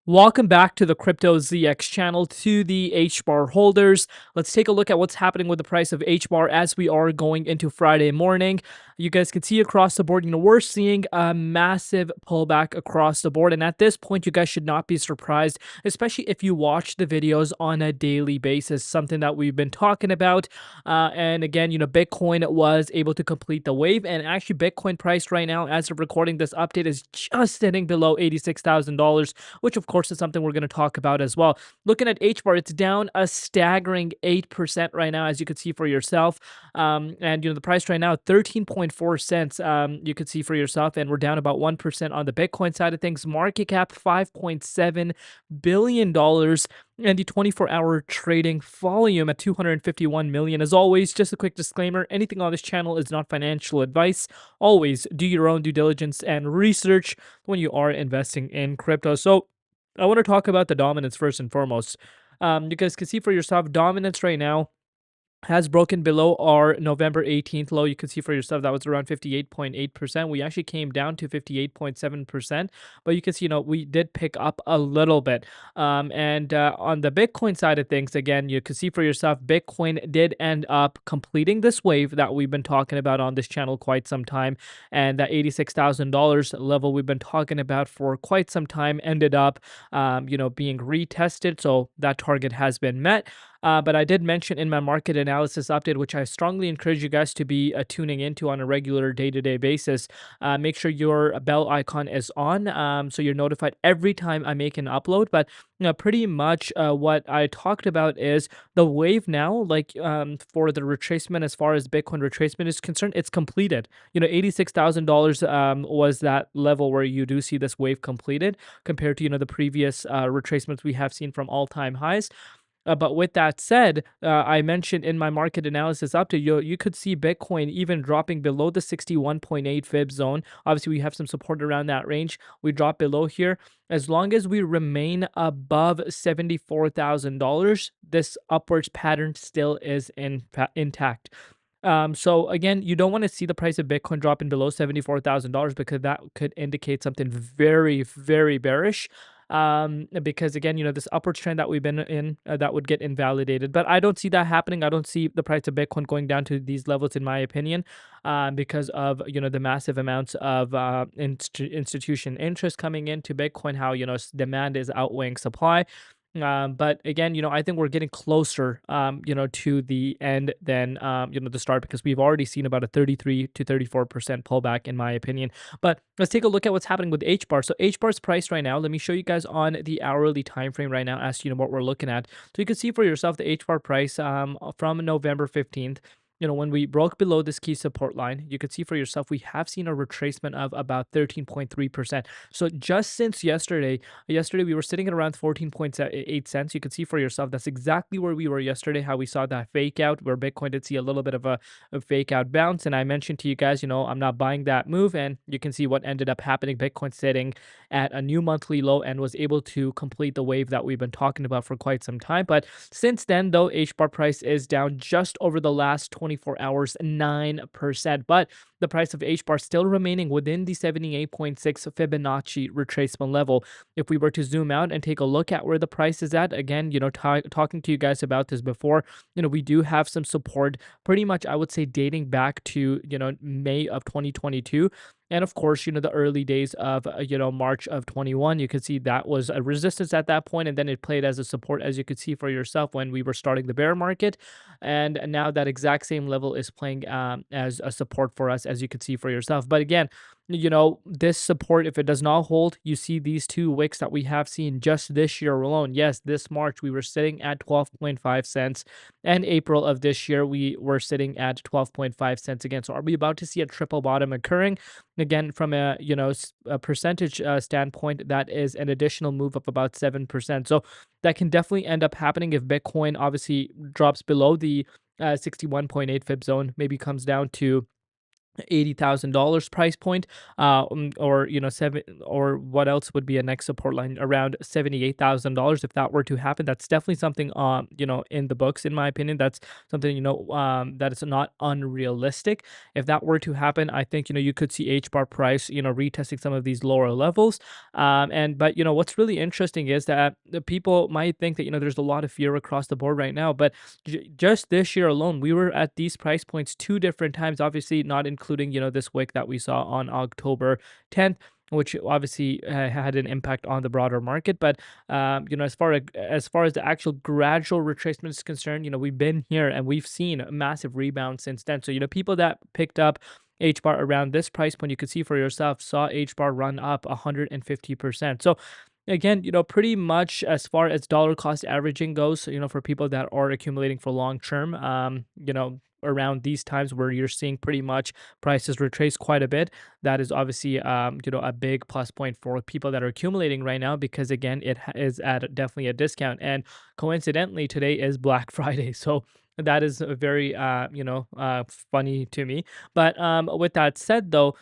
Welcome back to the Crypto ZX channel, to the Hbar holders. Let's take a look at what's happening with the price of Hbar as we are going into Friday morning. You guys can see across the board, we're seeing a massive pullback across the board. And at this point, you guys should not be surprised, especially if you watch the videos on a daily basis, something that we've been talking about. And again, Bitcoin was able to complete the wave. And actually, Bitcoin price right now, as of recording this update, is just sitting below $86,000, which of course is something we're going to talk about as well. Looking at HBAR, it's down a staggering 8% right now, as you can see for yourself. And the price right now, 13.4 cents, you can see for yourself, and we're down about 1% on the Bitcoin side of things. Market cap, $5.7 billion. And the 24-hour trading volume at 251 million. As always, just a quick disclaimer, anything on this channel is not financial advice. Always do your own due diligence and research when you are investing in crypto. So I want to talk about the dominance first and foremost. You guys can see for yourself, dominance right now has broken below our November 18th low. You can see for yourself that was around 58.8%. We actually came down to 58.7%, but you can see, we did pick up a little bit. And on the Bitcoin side of things, again, you can see for yourself, Bitcoin did end up completing this wave that we've been talking about on this channel quite some time. And that $86,000 level we've been talking about for quite some time ended up, being retested. So that target has been met. But I did mention in my market analysis update, which I strongly encourage you guys to be tuning into on a regular day-to-day basis. Make sure your bell icon is on, so you're notified every time I make an upload. But pretty much what I talked about is the wave now, like for the retracement, as far as Bitcoin retracement is concerned, it's completed. $86,000 was that level where you do see this wave completed compared to the previous retracements we have seen from all-time highs. But with that said, I mentioned in my market analysis update, you could see Bitcoin even dropping below the 61.8 fib zone. Obviously, we have some support around that range. We drop below here. As long as we remain above $74,000, this upwards pattern still is intact. So again, you don't want to see the price of Bitcoin dropping below $74,000 because that could indicate something very, very bearish. Because again, this upward trend that we've been in, that would get invalidated. But I don't see that happening. I don't see the price of Bitcoin going down to these levels, in my opinion, because of the massive amounts of institution interest coming into Bitcoin. How demand is outweighing supply. But again, I think we're getting closer, to the end than, the start, because we've already seen about a 33 to 34% pullback, in my opinion. But let's take a look at what's happening with HBAR. So HBAR's price right now, let me show you guys on the hourly time frame right now as what we're looking at. So you can see for yourself the HBAR price from November 15th. When we broke below this key support line, you could see for yourself, we have seen a retracement of about 13.3%. So just since yesterday we were sitting at around 14.8 cents. You could see for yourself, that's exactly where we were yesterday, how we saw that fake out, where Bitcoin did see a little bit of a fake out bounce. And I mentioned to you guys, I'm not buying that move. And you can see what ended up happening. Bitcoin sitting at a new monthly low and was able to complete the wave that we've been talking about for quite some time. But since then, though, HBAR price is down just over the last 24 hours, 9%. But the price of HBAR still remaining within the 78.6 Fibonacci retracement level. If we were to zoom out and take a look at where the price is at, again, talking to you guys about this before, we do have some support pretty much, I would say, dating back to, May of 2022. And of course, the early days of, March of 21, you could see that was a resistance at that point, and then it played as a support, as you could see for yourself when we were starting the bear market. And now that exact same level is playing as a support for us, as you could see for yourself. But again, this support, if it does not hold, you see these two wicks that we have seen just this year alone. Yes, this March we were sitting at 12.5 cents, and April of this year we were sitting at 12.5 cents again. So are we about to see a triple bottom occurring? Again, from a percentage standpoint, that is an additional move of about 7%. So that can definitely end up happening if Bitcoin obviously drops below the 61.8 fib zone, maybe comes down to $80,000 price point, or seven, or what else would be a next support line around $78,000. If that were to happen, that's definitely something in the books, in my opinion. That's something that is not unrealistic. If that were to happen, I think you could see HBAR price retesting some of these lower levels. And but what's really interesting is that the people might think that there's a lot of fear across the board right now, but just this year alone, we were at these price points two different times, obviously not including, this wick that we saw on October 10th, which obviously had an impact on the broader market. But, as far as the actual gradual retracement is concerned, we've been here and we've seen a massive rebound since then. So, people that picked up HBAR around this price point, you could see for yourself, saw HBAR run up 150%. So, again, pretty much as far as dollar cost averaging goes, for people that are accumulating for long term, around these times where you're seeing pretty much prices retrace quite a bit, that is obviously, a big plus point for people that are accumulating right now, because again, is at definitely a discount. And coincidentally, today is Black Friday. So that is a very, funny to me. But with that said, though,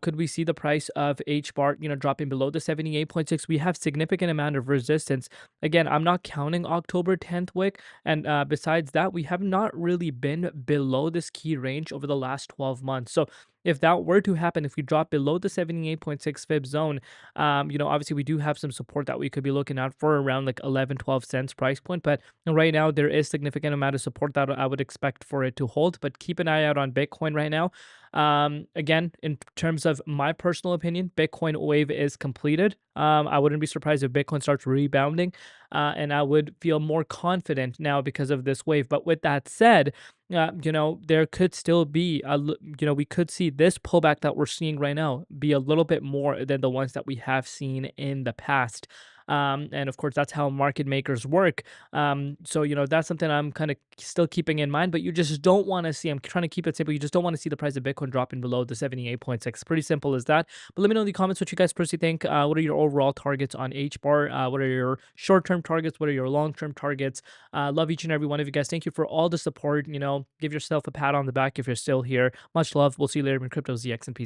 could we see the price of HBAR, dropping below the 78.6? We have significant amount of resistance. Again, I'm not counting October 10th wick, and besides that, we have not really been below this key range over the last 12 months. So if that were to happen, if we drop below the 78.6 fib zone, obviously we do have some support that we could be looking at for around like 11-12 cents price point. But right now there is significant amount of support that I would expect for it to hold. But keep an eye out on Bitcoin right now. Again, in terms of my personal opinion, Bitcoin wave is completed. I wouldn't be surprised if Bitcoin starts rebounding, and I would feel more confident now because of this wave. But with that said, there could still be we could see this pullback that we're seeing right now be a little bit more than the ones that we have seen in the past. And of course, that's how market makers work. So that's something I'm kind of still keeping in mind. But you just don't want to see. I'm trying to keep it simple. You just don't want to see the price of Bitcoin dropping below the 78.6. Pretty simple as that. But let me know in the comments what you guys personally think. What are your overall targets on HBAR? What are your short-term targets? What are your long-term targets? Love each and every one of you guys. Thank you for all the support. Give yourself a pat on the back if you're still here. Much love. We'll see you later in Crypto ZX and peace.